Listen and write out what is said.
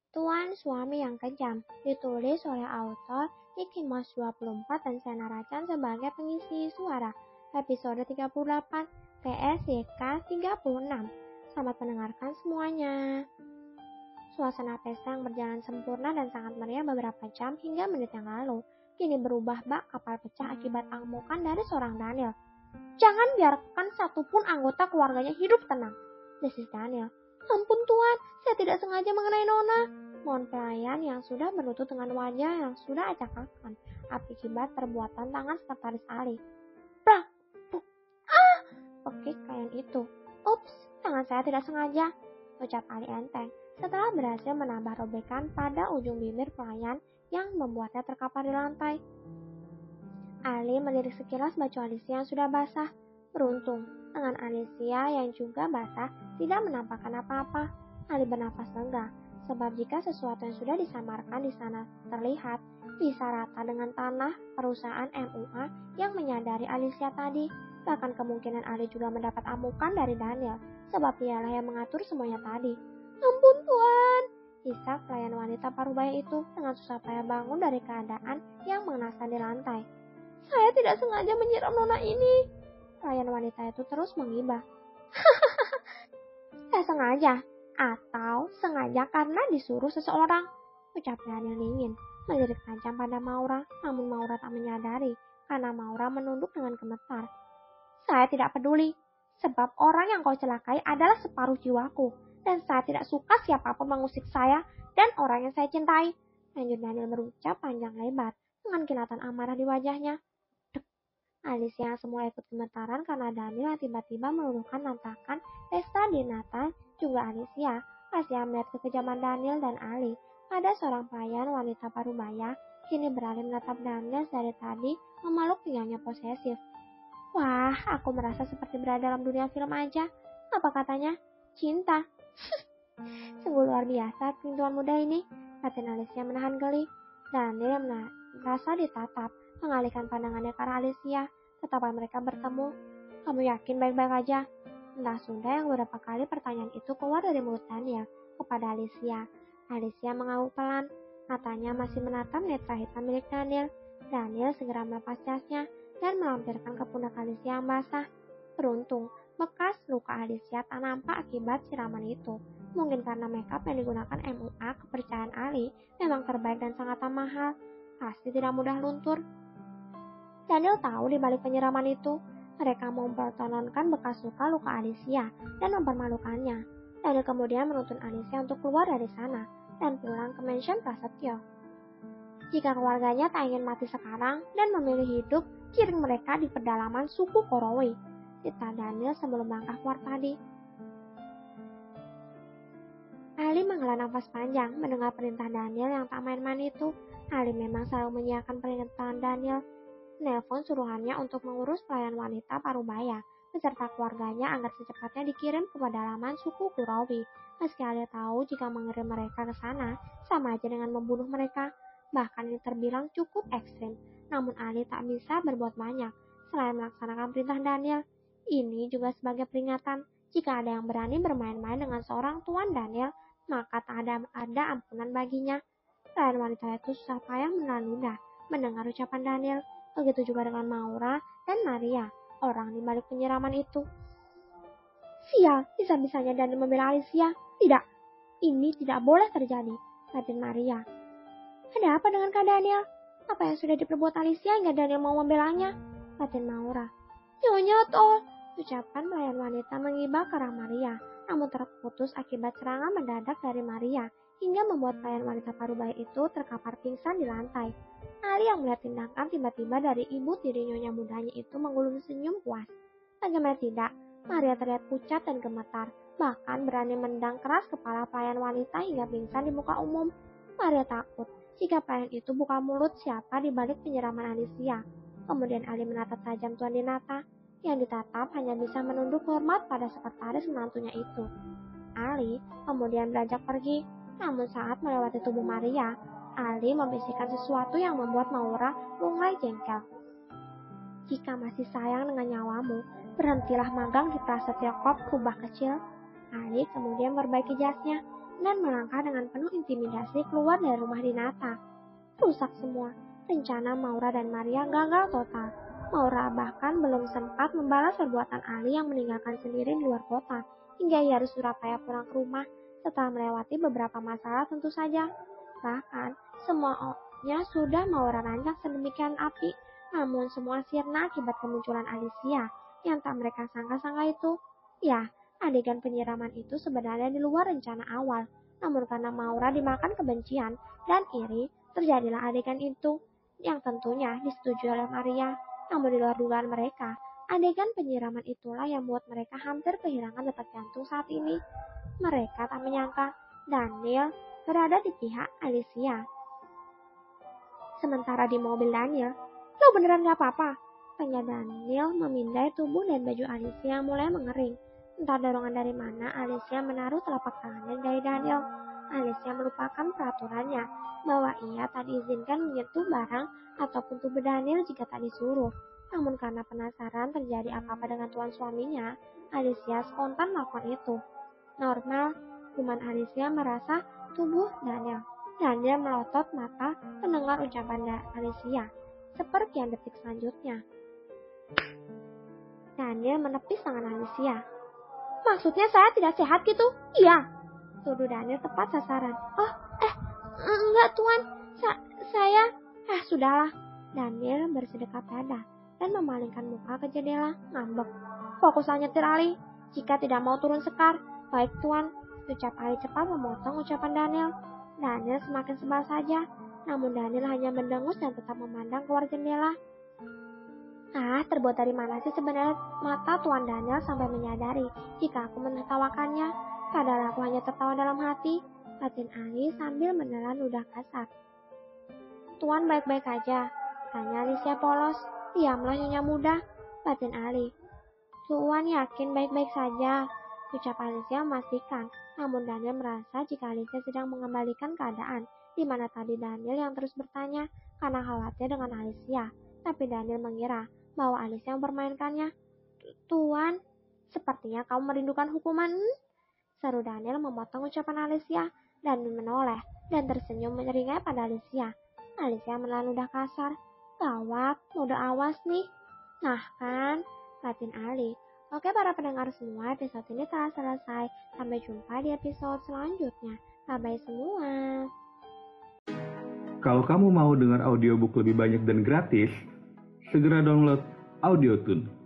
Tuan Suami yang Kejam, ditulis oleh autor Ikimos 24 dan saya Racan sebagai pengisi suara. Episode 38, PSYK 36. Selamat mendengarkan semuanya. Suasana pesta yang berjalan sempurna dan sangat meriah beberapa jam hingga menit yang lalu, kini berubah bak kapal pecah akibat amukan dari seorang Daniel. "Jangan biarkan satupun anggota keluarganya hidup tenang," desis Daniel. "Ampun Tuan, saya tidak sengaja mengenai Nona," mohon pelayan yang sudah berlutut dengan wajah yang sudah acak-acakan akibat perbuatan tangan sekretaris Ali. "Prak! Pekik pelayan itu. "Ups, tangan saya tidak sengaja," ucap Ali enteng setelah berhasil menambah robekan pada ujung bibir pelayan yang membuatnya terkapar di lantai. Ali melirik sekilas baju Alicia yang sudah basah. Beruntung, tangan Alicia yang juga basah tidak menampakkan apa-apa. Ali bernafas lega, sebab jika sesuatu yang sudah disamarkan di sana terlihat, bisa rata dengan tanah perusahaan MUA yang menyadari Alicia tadi. Bahkan kemungkinan Ali juga mendapat amukan dari Daniel, sebab dialah yang mengatur semuanya tadi. "Ampun Tuan!" isak pelayan wanita parubaya itu dengan susah payah bangun dari keadaan yang mengenaskan di lantai. "Saya tidak sengaja menyiram Nona ini," pelayan wanita itu terus mengibah. "Saya sengaja, atau sengaja karena disuruh seseorang," ucap Daniel dingin, melirik tajam pada Maura, namun Maura tak menyadari, karena Maura menunduk dengan gemetar. "Saya tidak peduli, sebab orang yang kau celakai adalah separuh jiwaku, dan saya tidak suka siapapun mengusik saya dan orang yang saya cintai," lanjut Daniel berucap panjang lebar, dengan kilatan amarah di wajahnya. Alicia yang semula ikut gemetaran karena Daniel yang tiba-tiba meluluhkan lantakan pesta di Natal. Juga Alicia kasihan melihat kekejaman Daniel dan Ali pada seorang pelayan wanita parubaya kini beralih menatap Daniel dari tadi memeluk pinggangnya posesif. "Wah, aku merasa seperti berada dalam dunia film aja. Apa katanya? Cinta." "Sungguh luar biasa pintuan muda ini," kata Alicia menahan geli. Daniel merasa ditatap, mengalihkan pandangannya ke arah Alicia. Tetapan mereka bertemu. "Kamu yakin baik-baik aja?" Entah sudah yang beberapa kali pertanyaan itu keluar dari mulut Daniel kepada Alicia. Alicia mengangguk pelan. Matanya masih menatap netra hitam milik Daniel. Daniel segera melepas jasnya dan melampirkan ke pundak Alicia yang basah. Beruntung, bekas luka Alicia tak nampak akibat siraman itu. Mungkin karena makeup yang digunakan MUA kepercayaan Ali memang terbaik dan sangat mahal. Pasti tidak mudah luntur. Daniel tahu di balik penyiraman itu, mereka mempertontonkan bekas luka Alicia dan mempermalukannya. Daniel kemudian menuntun Alicia untuk keluar dari sana dan pulang ke mansion Prasetyo. Jika keluarganya tak ingin mati sekarang dan memilih hidup, kirim mereka di pedalaman suku Korowi, kata Daniel sebelum langkah keluar tadi. Ali menghela nafas panjang mendengar perintah Daniel yang tak main-main itu. Ali memang selalu menyiapkan pernyataan Daniel. Nelpon suruhannya untuk mengurus pelayan wanita parubaya beserta keluarganya agar secepatnya dikirim ke pedalaman suku Kurawi. Meski Ali tahu jika mengirim mereka ke sana sama aja dengan membunuh mereka, bahkan ini terbilang cukup ekstrim. Namun Ali tak bisa berbuat banyak selain melaksanakan perintah Daniel. Ini juga sebagai peringatan, jika ada yang berani bermain-main dengan seorang Tuan Daniel, maka tak ada ampunan baginya. Pelayan wanita itu susah payah menelan ludah mendengar ucapan Daniel. Begitu juga dengan Maura dan Maria, orang di balik penyiraman itu. "Sial, bisa-bisanya Daniel membela Alicia. Tidak, ini tidak boleh terjadi," kata Maria. "Ada apa dengan Kak Daniel? Apa yang sudah diperbuat Alicia hingga Daniel mau membelanya?" kata Maura. "Nyonya toh," ucapan pelayan wanita mengibah ke arah Maria, namun terputus akibat serangan mendadak dari Maria, hingga membuat pelayan wanita parubaya itu terkapar pingsan di lantai. Ali yang melihat tindakan tiba-tiba dari ibu tiri nyonya mudanya itu menggulung senyum puas. Bagaimana tidak, Maria terlihat pucat dan gemetar, bahkan berani mendang keras kepala pelayan wanita hingga pingsan di muka umum. Maria takut jika pelayan itu buka mulut siapa di balik penyiraman Alicia. Kemudian Ali menatap tajam Tuan Dinata, yang ditatap hanya bisa menunduk hormat pada sekretaris menantunya itu. Ali kemudian beranjak pergi, namun saat melewati tubuh Maria, Ali membisikkan sesuatu yang membuat Maura mulai jengkel. "Jika masih sayang dengan nyawamu, berhentilah magang di Prasetyo Corp Rubah Kecil." Ali kemudian memperbaiki jasnya. dan melangkah dengan penuh intimidasi keluar dari rumah Dinata. Rusak semua. Rencana Maura dan Maria gagal total. Maura bahkan belum sempat membalas perbuatan Ali yang meninggalkan sendiri di luar kota, hingga ia harus Surabaya pulang ke rumah setelah melewati beberapa masalah tentu saja. Bahkan, semuanya sudah Maura rancang sedemikian api, namun semua sirna akibat kemunculan Alicia yang tak mereka sangka-sangka itu. Ya, adegan penyiraman itu sebenarnya di luar rencana awal, namun karena Maura dimakan kebencian dan iri, terjadilah adegan itu, yang tentunya disetujui oleh Maria. Namun di luar dugaan mereka, adegan penyiraman itulah yang membuat mereka hampir kehilangan detak jantung saat ini. Mereka tak menyangka Daniel berada di pihak Alicia. Sementara di mobil Daniel, "Lo beneran gak apa-apa?" tanya Daniel memindai tubuh dan baju Alicia yang mulai mengering. Entah dorongan dari mana, Alicia menaruh telapak tangannya dari Daniel. Alicia melupakan peraturannya, bahwa ia tak diizinkan menyentuh barang ataupun tubuh Daniel jika tak disuruh. Namun karena penasaran terjadi apa-apa dengan tuan suaminya, Alicia spontan melakukan itu. Normal, cuman Alicia merasa tubuh Daniel. Daniel melotot mata mendengar ucapan Alicia. Sepersekian detik selanjutnya, Daniel menepis tangan Alicia. "Maksudnya saya tidak sehat gitu?" "Iya," tuduh Daniel tepat sasaran. "Oh, enggak tuan, saya..." Sudahlah." Daniel bersedekap dada dan memalingkan muka ke jendela, ngambek. "Fokuslah nyetir, Ali. Jika tidak mau turun sekar." "Baik tuan," ucap Ali cepat memotong ucapan Daniel. Daniel semakin sebal saja, namun Daniel hanya mendengus dan tetap memandang keluar jendela. Terbuat dari mana sih sebenarnya mata Tuan Daniel sampai menyadari jika aku menertawakannya? Padahal aku hanya tertawa dalam hati, batin Ali sambil menelan ludah kasar. "Tuan baik-baik aja?" tanya Alicia polos. "Diamlah nyonya muda," batin Ali. "Tuan yakin baik-baik saja?" ucap Alicia memastikan. Namun Daniel merasa jika Alicia sedang mengembalikan keadaan, di mana tadi Daniel yang terus bertanya karena khawatir dengan Alicia. Tapi Daniel mengira bahwa Alicia mempermainkannya. "Tuan, sepertinya kamu merindukan hukuman," seru Daniel memotong ucapan Alicia dan menoleh dan tersenyum menyeringai pada Alicia. Alicia menelan ludah kasar. "Gawat, mode awas nih." "Nah kan," batin Ali. Oke para pendengar semua, episode ini telah selesai. Sampai jumpa di episode selanjutnya. Bye-bye semua. Kalau kamu mau dengar audiobook lebih banyak dan gratis, segera download Audiotune.